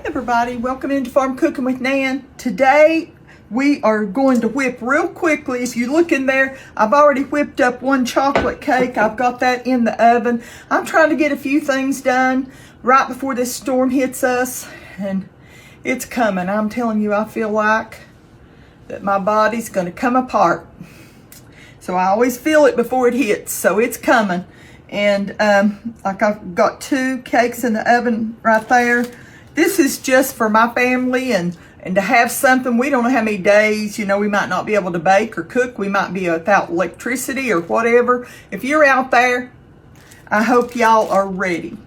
Everybody, welcome into Farm Cooking with Nan. Today we are going to whip real quickly. If you look in there, I've already whipped up one chocolate cake. I've got that in the oven. I'm trying to get a few things done right before this storm hits us, and it's coming. I'm telling you, I feel like that my body's going to come apart. So I always feel it before it hits, so it's coming. And like I've got 2 cakes in the oven right there. This is just for my family and to have something. We don't know how many days, you know, we might not be able to bake or cook. We might be without electricity or whatever. If you're out there, I hope y'all are ready.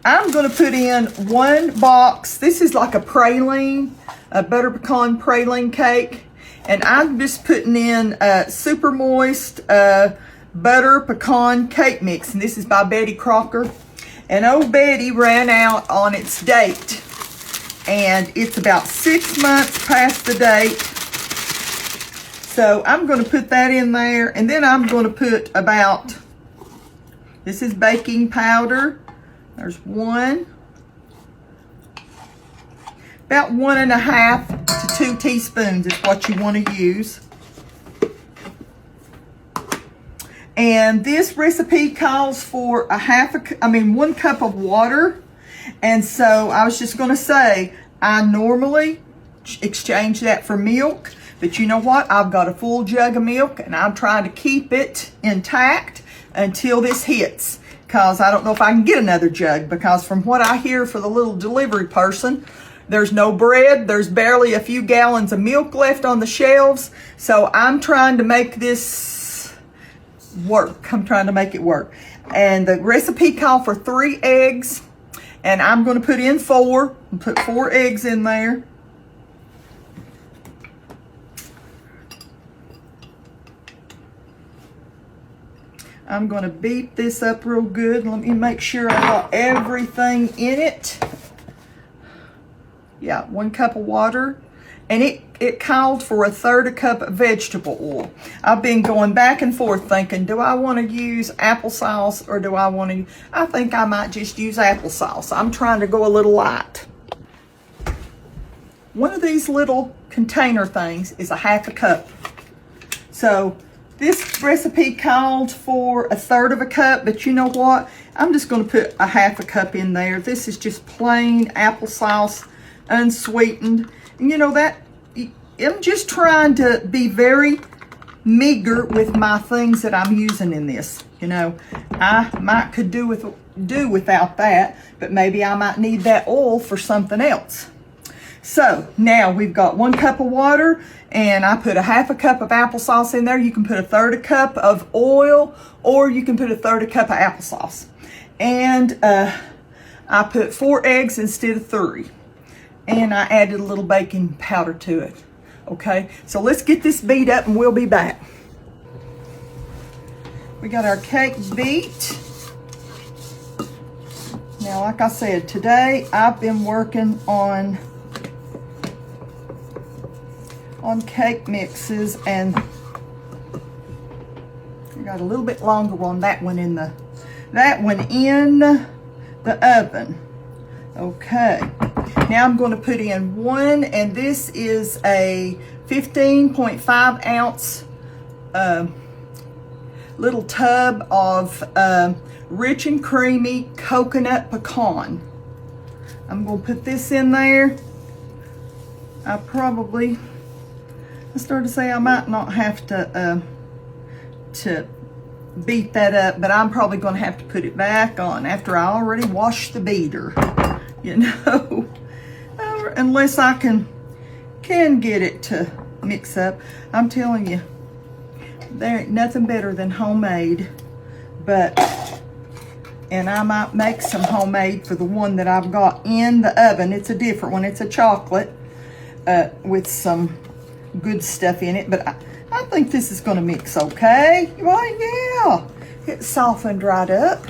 I'm going to put in 1 box. This is like a praline, a butter pecan praline cake. And I'm just putting in super moist butter pecan cake mix. And this is by Betty Crocker. And old Betty ran out on its date. And it's about 6 months past the date. So I'm going to put that in there. And then I'm going to put about, this is baking powder. There's 1. About 1.5 to 2 teaspoons is what you want to use. And this recipe calls for 1 cup of water. And so I was just going to say, I normally exchange that for milk. But you know what? I've got a full jug of milk, and I'm trying to keep it intact until this hits. Because I don't know if I can get another jug. Because from what I hear for the little delivery person, there's no bread. There's barely a few gallons of milk left on the shelves. So I'm trying to make this work. I'm trying to make it work. And the recipe called for 3 eggs. And I'm going to put in 4. And put 4 eggs in there. I'm going to beat this up real good. Let me make sure I got everything in it. Yeah, 1 cup of water. And it called for 1/3 cup of vegetable oil. I've been going back and forth thinking, do I want to use applesauce or do I want to, I think I might just use applesauce. I'm trying to go a little light. One of these little container things is 1/2 cup. So this recipe called for 1/3 cup, but you know what? I'm just going to put 1/2 cup in there. This is just plain applesauce, unsweetened. And you know that, I'm just trying to be very meager with my things that I'm using in this. You know, I could do without that, but maybe I might need that oil for something else. So now we've got 1 cup of water, and I put 1/2 cup of applesauce in there. You can put 1/3 cup of oil, or you can put 1/3 cup of applesauce. And I put 4 eggs instead of 3. And I added a little baking powder to it. Okay, so let's get this beat up and we'll be back. We got our cake beat. Now, like I said, today I've been working on cake mixes, and I got a little bit longer on that one in the oven. Okay. Now I'm going to put in 1, and this is a 15.5 ounce little tub of rich and creamy coconut pecan. I'm going to put this in there. I started to say I might not have to beat that up, but I'm probably going to have to put it back on after I already washed the beater. You know, unless I can get it to mix up. I'm telling you, there ain't nothing better than homemade. And I might make some homemade for the one that I've got in the oven. It's a different one. It's a chocolate with some good stuff in it. But I think this is going to mix okay. Well, yeah, it softened right up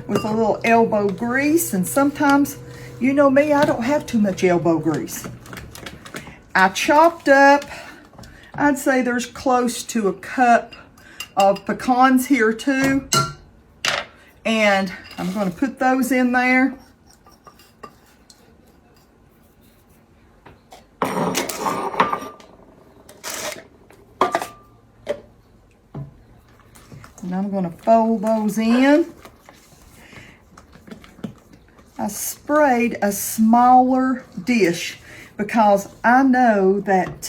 with a little elbow grease. And sometimes, you know me, I don't have too much elbow grease. I chopped up, I'd say there's close to 1 cup of pecans here too. And I'm going to put those in there. I'm gonna fold those in. I sprayed a smaller dish because I know that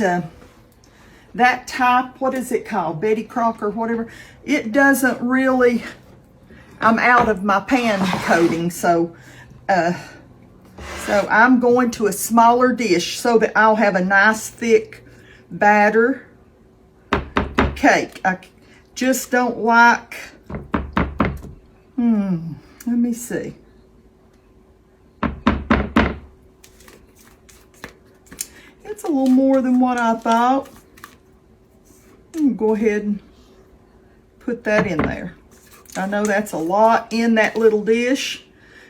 that type, what is it called? Betty Crocker, whatever. It doesn't really, I'm out of my pan coating, so I'm going to a smaller dish so that I'll have a nice thick batter cake. I just don't like, let me see. It's a little more than what I thought. I'm gonna go ahead and put that in there. I know that's a lot in that little dish.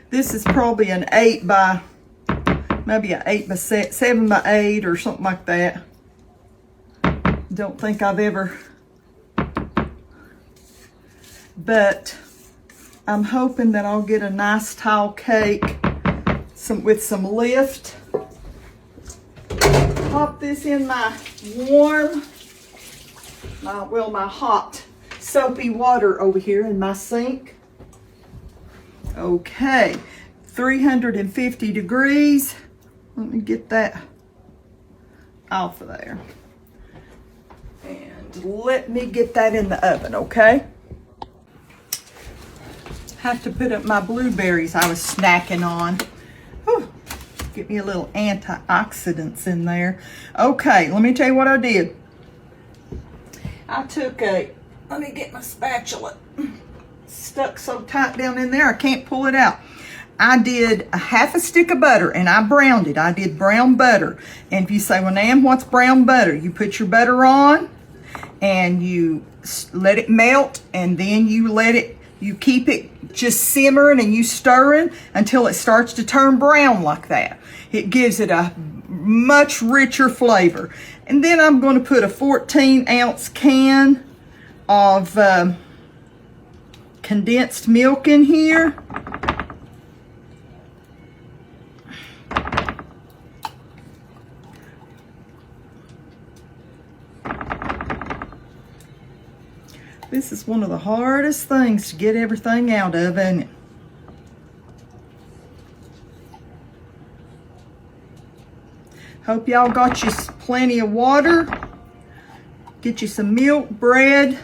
This is probably an 8 by, maybe an 8 by 7 by 8 or something like that. Don't think I've ever, but I'm hoping that I'll get a nice tall cake with some lift. Pop this in my warm, my hot soapy water over here in my sink. Okay, 350 degrees. Let me get that off of there. And let me get that in the oven, okay? Have to put up my blueberries I was snacking on. Whew. Get me a little antioxidants in there. Okay, let me tell you what I did. I took let me get my spatula. Stuck so tight down in there, I can't pull it out. I did a half a stick of butter and I browned it. I did brown butter. And if you say, well, Nan, what's brown butter? You put your butter on and you let it melt, and then you keep it just simmering and you stirring until it starts to turn brown like that. It gives it a much richer flavor. And then I'm going to put a 14-ounce can of condensed milk in here. This is one of the hardest things to get everything out of, isn't it? Hope y'all got you plenty of water. Get you some milk, bread,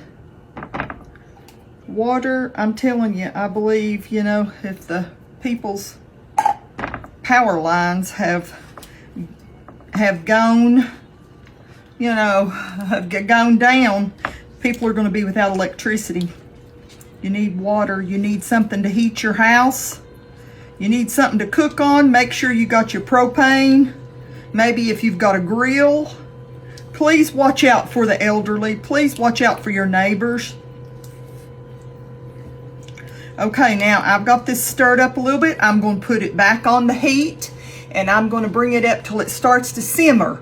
water. I'm telling you, I believe, you know, if the people's power lines have gone, you know, have gone down, people are going to be without electricity. You need water. You need something to heat your house. You need something to cook on. Make sure you got your propane. Maybe if you've got a grill. Please watch out for the elderly. Please watch out for your neighbors. Okay, now I've got this stirred up a little bit. I'm going to put it back on the heat, and I'm going to bring it up till it starts to simmer.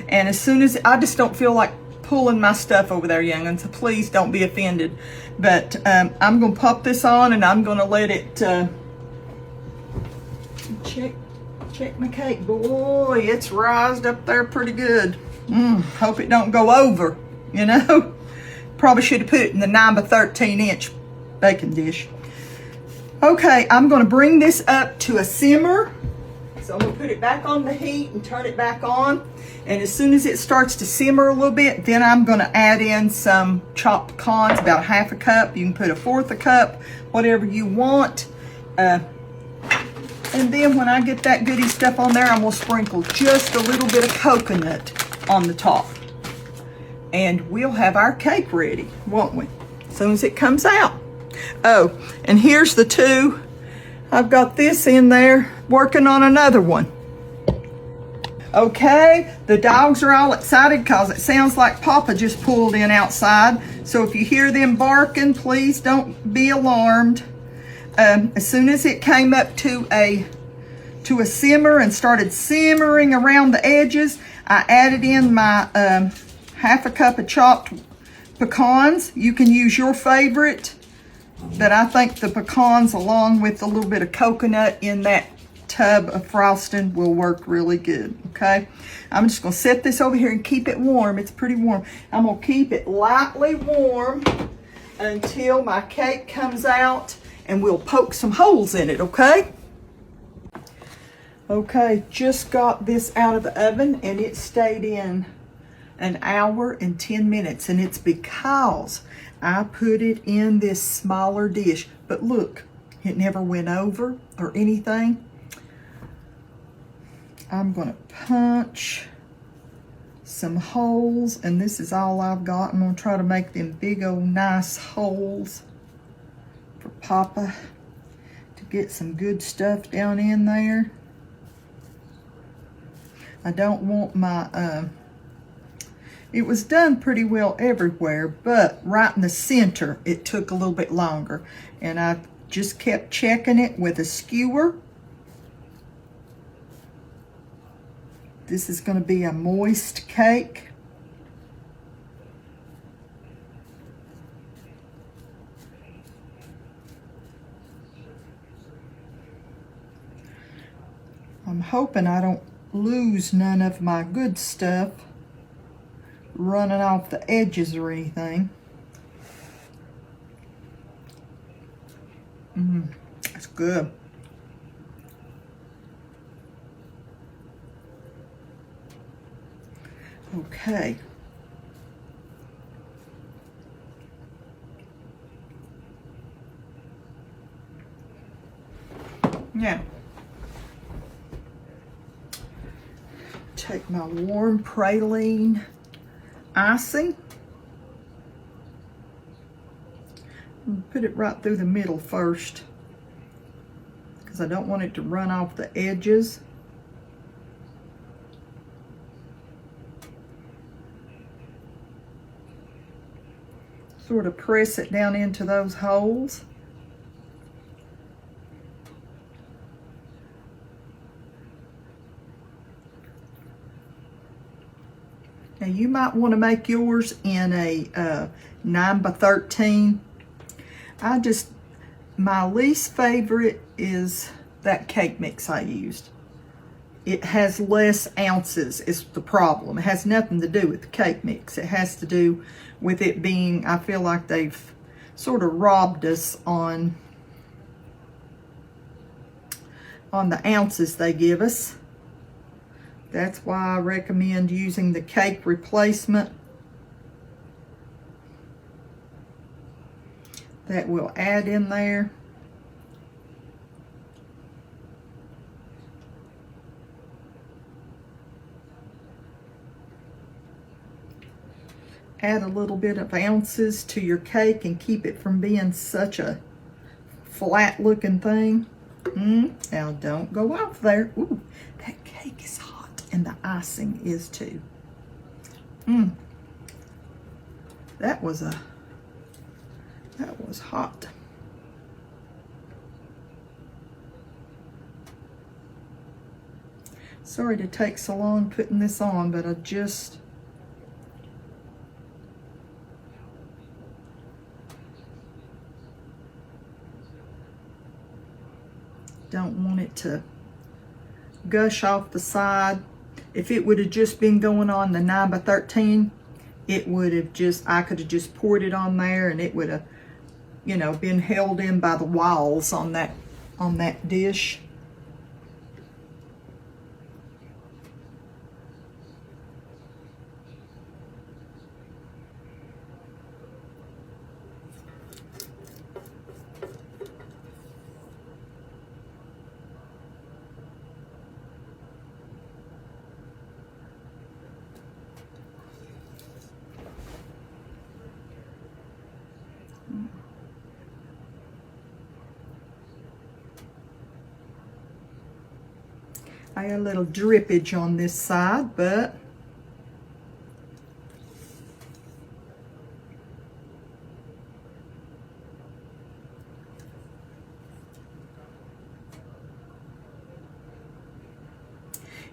And as soon as, I just don't feel like pulling my stuff over there, young'uns, so please don't be offended. But I'm going to pop this on, and I'm going to let it, check my cake. Boy, it's rised up there pretty good. Hope it don't go over, you know. Probably should have put it in the 9 by 13 inch baking dish. Okay, I'm going to bring this up to a simmer. So I'm going to put it back on the heat and turn it back on. And as soon as it starts to simmer a little bit, then I'm going to add in some chopped pecans, about ½ a cup. You can put 1/4 a cup, whatever you want. And then when I get that goody stuff on there, I'm going to sprinkle just a little bit of coconut on the top. And we'll have our cake ready, won't we? As soon as it comes out. Oh, and here's the two. I've got this in there working on another one. Okay, the dogs are all excited because it sounds like Papa just pulled in outside. So if you hear them barking, please don't be alarmed. As soon as it came up to a simmer and started simmering around the edges, I added in my ½ a cup of chopped pecans. You can use your favorite, but I think the pecans along with a little bit of coconut in that tub of frosting will work really good. Okay, I'm just going to set this over here and keep it warm. It's pretty warm. I'm going to keep it lightly warm until my cake comes out, and we'll poke some holes in it, okay? Okay, just got this out of the oven, and it stayed in an hour and 10 minutes, and it's because I put it in this smaller dish. But look, it never went over or anything. I'm gonna punch some holes, and this is all I've got. I'm gonna try to make them big old nice holes for Papa to get some good stuff down in there. I don't want my, it was done pretty well everywhere, but right in the center, it took a little bit longer. And I just kept checking it with a skewer. This is going to be a moist cake. I'm hoping I don't lose none of my good stuff running off the edges or anything. That's good. Okay. Now, take my warm praline icing and put it right through the middle first, because I don't want it to run off the edges. Sort of press it down into those holes. Now you might want to make yours in a 9 by 13. My least favorite is that cake mix I used. It has less ounces is the problem. It has nothing to do with the cake mix. It has to do with it being, I feel like they've sort of robbed us on the ounces they give us. That's why I recommend using the cake replacement. That will add in there. Add a little bit of ounces to your cake and keep it from being such a flat looking thing. Now don't go off there. Ooh, that cake is hot, and the icing is too. That was hot. Sorry to take so long putting this on, but I just don't want it to gush off the side. If it would have just been going on the 9 by 13, it would have I could have just poured it on there, and it would have, you know, been held in by the walls on that dish. I got a little drippage on this side, but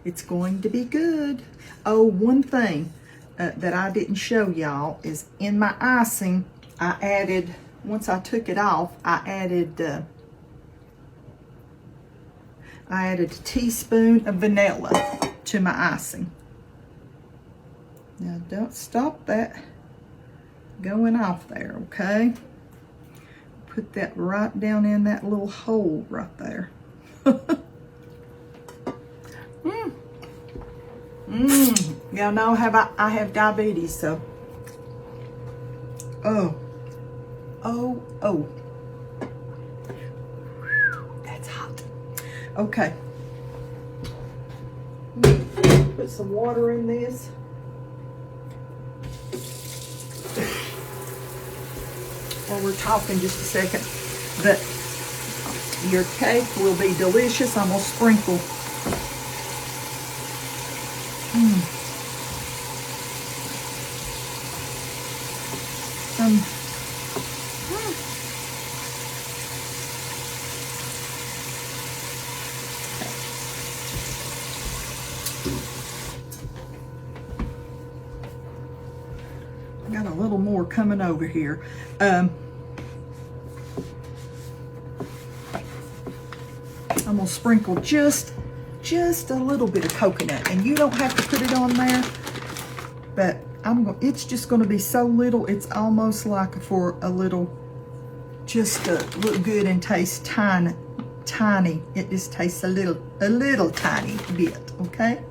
it's going to be good. Oh, one thing that I didn't show y'all is in my icing, I added, once I took it off, I added a teaspoon of vanilla to my icing. Now don't stop that going off there, okay? put that right down in that little hole right there. Y'all know I have diabetes, so. Oh. That's hot. Okay. Put some water in this. While we're talking just a second, but your cake will be delicious. I'm gonna sprinkle some I got a little more coming over here. I'm gonna sprinkle just a little bit of coconut, and you don't have to put it on there, but it's just gonna be so little, it's almost like for a little, just to look good and taste tiny. It just tastes a little tiny bit, okay?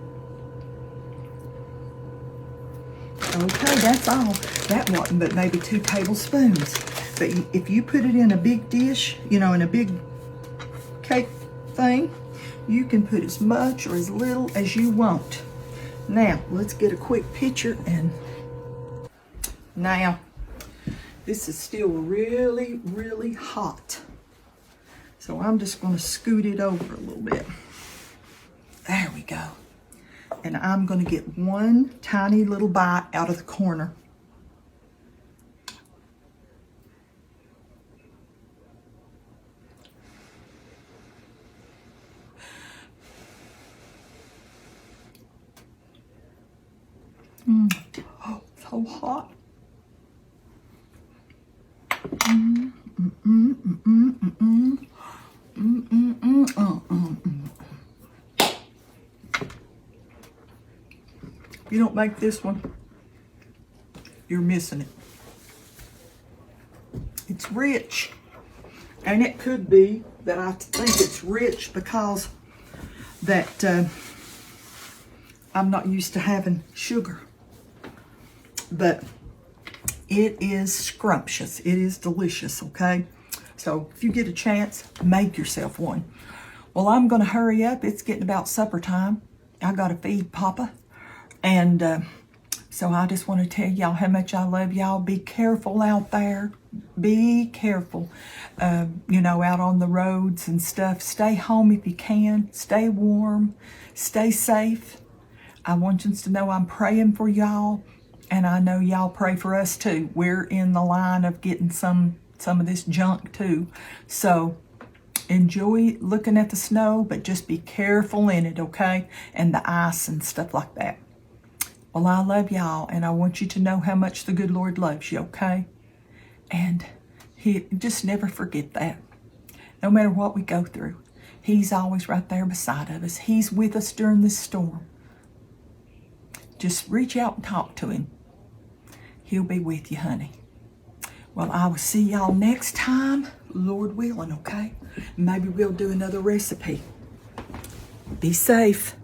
Okay, that's all. That wasn't but maybe 2 tablespoons. But if you put it in a big dish, in a big cake thing, you can put as much or as little as you want. Now, let's get a quick picture. And now, this is still really, really hot. So I'm just going to scoot it over a little bit. There we go. And I'm going to get one tiny little bite out of the corner. Oh, so hot. If you don't make this one, you're missing it. It's rich, and it could be that I think it's rich because that I'm not used to having sugar, but it is scrumptious. It is delicious, okay? So if you get a chance, make yourself one. Well, I'm gonna hurry up. It's getting about supper time. I gotta feed Papa. And so I just want to tell y'all how much I love y'all. Be careful out there. Be careful, out on the roads and stuff. Stay home if you can. Stay warm. Stay safe. I want you to know I'm praying for y'all. And I know y'all pray for us too. We're in the line of getting some of this junk too. So enjoy looking at the snow, but just be careful in it, okay? And the ice and stuff like that. Well, I love y'all, and I want you to know how much the good Lord loves you, okay? And He just never forget that. No matter what we go through, He's always right there beside of us. He's with us during this storm. Just reach out and talk to Him. He'll be with you, honey. Well, I will see y'all next time, Lord willing, okay? Maybe we'll do another recipe. Be safe.